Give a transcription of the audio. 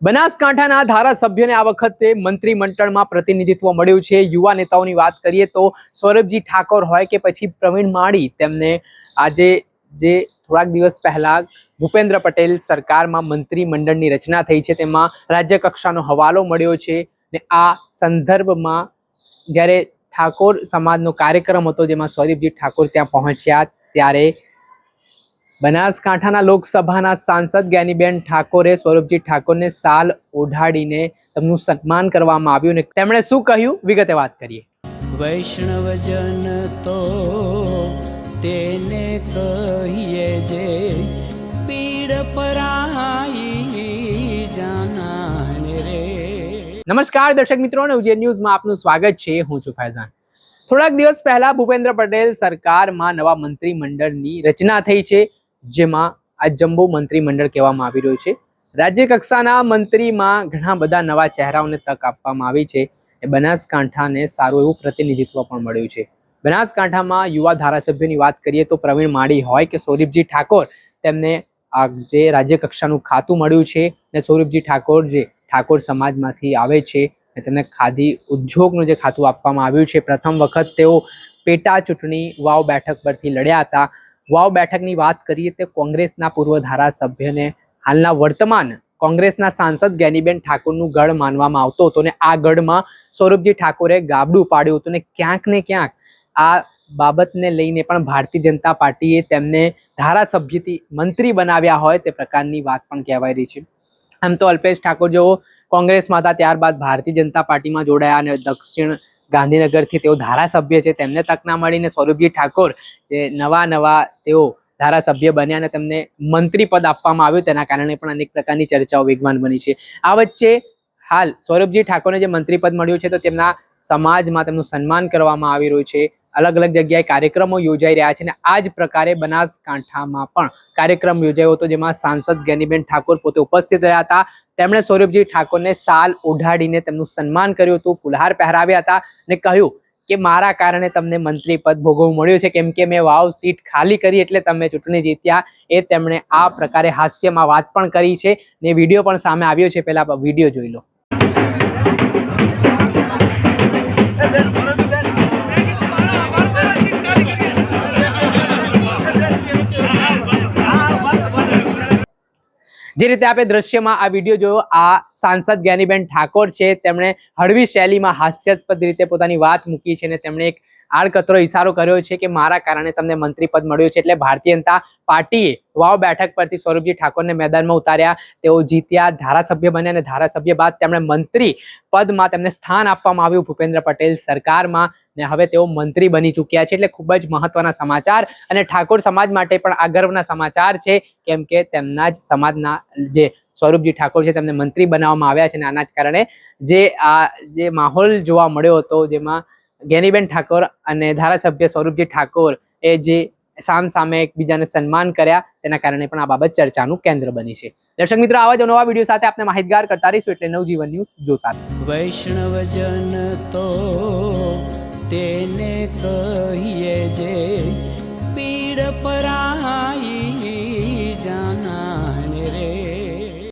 બનાસકાંઠાના ધારાસભ્યને આ વખતે મંત્રીમંડળમાં પ્રતિનિધિત્વ મળ્યું છે। યુવા નેતાઓની વાત કરીએ તો સૌરભજી ઠાકોર હોય કે પછી પ્રવીણ માળી, તેમને આજે જે થોડાક દિવસ પહેલા ભૂપેન્દ્ર પટેલ સરકારમાં મંત્રીમંડળની રચના થઈ છે તેમાં રાજ્ય કક્ષાનો હવાલો મળ્યો છે। ને આ સંદર્ભમાં જ્યારે ઠાકોર સમાજનો કાર્યક્રમ હતો જેમાં સૌરભજી ઠાકોર ત્યાં પહોંચ્યા ત્યારે બનાસકાંઠાના લોકસભાના સાંસદ જ્ઞાનીબેન ઠાકોરે સૌરભજી ઠાકોરને સાલ ઓઢાડીને તેમનું સન્માન કરવામાં આવ્યું ને તેમણે શું કહ્યું વિગતે વાત કરીએ। વૈષ્ણવજન તો તેને કહીએ જે પીડ પરાઈ જાનાને રે। નમસ્કાર દર્શક મિત્રો, નવજીવન ન્યૂઝમાં આપનું સ્વાગત છે। હું છું ફૈઝાન। થોડાક દિવસ પહેલા ભૂપેન્દ્ર પટેલ સરકારમાં નવા મંત્રીમંડળની રચના થઈ છે, જેમાં આ જમ્બો મંત્રીમંડળ કહેવામાં આવી રહ્યું છે। રાજ્ય કક્ષાના મંત્રીમાં ઘણા બધા નવા ચહેરાઓને તક આપવામાં આવી છે। બનાસકાંઠાને સારું એવું પ્રતિનિધિત્વ પણ મળ્યું છે। બનાસકાંઠામાં યુવા ધારાસભ્યોની વાત કરીએ તો પ્રવીણ માળી હોય કે સૌરભજી ઠાકોર, તેમને આ જે રાજ્ય કક્ષાનું ખાતું મળ્યું છે ને સૌરભજી ઠાકોર જે ઠાકોર સમાજમાંથી આવે છે તેમને ખાદી ઉદ્યોગનું જે ખાતું આપવામાં આવ્યું છે। પ્રથમ વખત તેઓ પેટા ચૂંટણી વાવ બેઠક પરથી લડ્યા હતા। વાવ બેઠકની વાત કરીએ તો કોંગ્રેસના પૂર્વ ધારાસભ્યને હાલના વર્તમાન કોંગ્રેસના સાંસદ જ્ઞાનીબેન ઠાકોરનું ગઢ માનવામાં આવતો હતો ને આ ગઢમાં સૌરભજી ઠાકોરે ગાબડું પાડ્યું હતું ને ક્યાંક ને ક્યાંક આ બાબતને લઈને પણ ભારતીય જનતા પાર્ટીએ તેમને ધારાસભ્યથી મંત્રી બનાવ્યા હોય તે પ્રકારની વાત પણ કહેવાય રહી છે। આમ તો અલ્પેશ ઠાકોર જેઓ કોંગ્રેસમાં હતા ત્યારબાદ ભારતીય જનતા પાર્ટીમાં જોડાયા અને દક્ષિણ ગાંધીનગરથી તેઓ ધારાસભ્ય છે, તેમને તક ના મળીને સૌરભજી ઠાકોર જે નવા તેઓ ધારાસભ્ય બન્યા અને તેમને મંત્રી પદ આપવામાં આવ્યું, તેના કારણે પણ અનેક પ્રકારની ચર્ચાઓ વેગવાન બની છે। આ વચ્ચે હાલ સૌરભજી ઠાકોરને જે મંત્રી પદ મળ્યું છે તો તેમના સમાજમાં તેમનું સન્માન કરવામાં આવી રહ્યું છે। અલગ અલગ જગ્યાએ કાર્યક્રમો યોજાઈ રહ્યા છે અને આ જ પ્રકારે બનાસકાંઠામાં પણ કાર્યક્રમ યોજાયો હતો જેમાં સાંસદ જ્ઞાનીબેન ઠાકોર પોતે ઉપસ્થિત રહ્યા હતા। તેમણે સૌરભજી ઠાકોરને સાલ ઓઢાડીને તેમનું સન્માન કર્યું હતું, ફુલહાર પહેરાવ્યા હતા અને કહ્યું કે મારા કારણે તમને મંત્રી પદ ભોગવવું મળ્યું છે, કેમ કે મેં વાવ સીટ ખાલી કરી એટલે તમે ચૂંટણી જીત્યા। એ તેમણે આ પ્રકારે હાસ્યમાં વાત પણ કરી છે ને વિડીયો પણ સામે આવ્યો છે, પહેલા વિડીયો જોઈ લો। જે રીતે આપણે દ્રશ્યમાં આ વિડીયો જોયો, આ સાંસદ જ્ઞાનીબેન ઠાકોર છે, તેમણે હળવી શૈલીમાં હાસ્યાસ્પદ રીતે પોતાની વાત મૂકી છે અને તેમણે એક આડકતરો ઇશારો કર્યો છે કે મારા કારણે તમને મંત્રી પદ મળ્યું છે। એટલે ભારતીય જનતા પાર્ટીએ વાવ બેઠક પરથી સૌરભજી ઠાકોરને મેદાનમાં ઉતાર્યા, તેઓ જીત્યા, ધારાસભ્ય બન્યા અને ધારાસભ્ય બાદ તેમણે મંત્રી પદમાં તેમને સ્થાન આપવામાં આવ્યું ભૂપેન્દ્ર પટેલ સરકારમાં ને હવે તેઓ મંત્રી બની ચૂક્યા છે। એટલે ખૂબ જ મહત્વના સમાચાર અને ઠાકોર સમાજ માટે પણ આ ગર્વના સમાચાર છે, કેમ કે તેમના જ સમાજના જે સૌરભજી ઠાકોર છે તેમને મંત્રી બનાવવામાં આવ્યા છે અને આના જ કારણે જે માહોલ જોવા મળ્યો હતો જેમાં જ્ઞાનીબેન ઠાકોર અને ધારાસભ્ય સૌરભજી ઠાકોર એ જે સામે એકબીજાને સન્માન કર્યા તેના કારણે પણ આ બાબત ચર્ચાનું કેન્દ્ર બની છે। દર્શક મિત્રો, આવા જ નવા વિડીયો સાથે આપણે માહિતગાર કરતા રહીશું, એટલે નવજીવન ન્યૂઝ જોતા રહો। વૈષ્ણવજન તો તેને કહીએ જે પીડ પરાઈ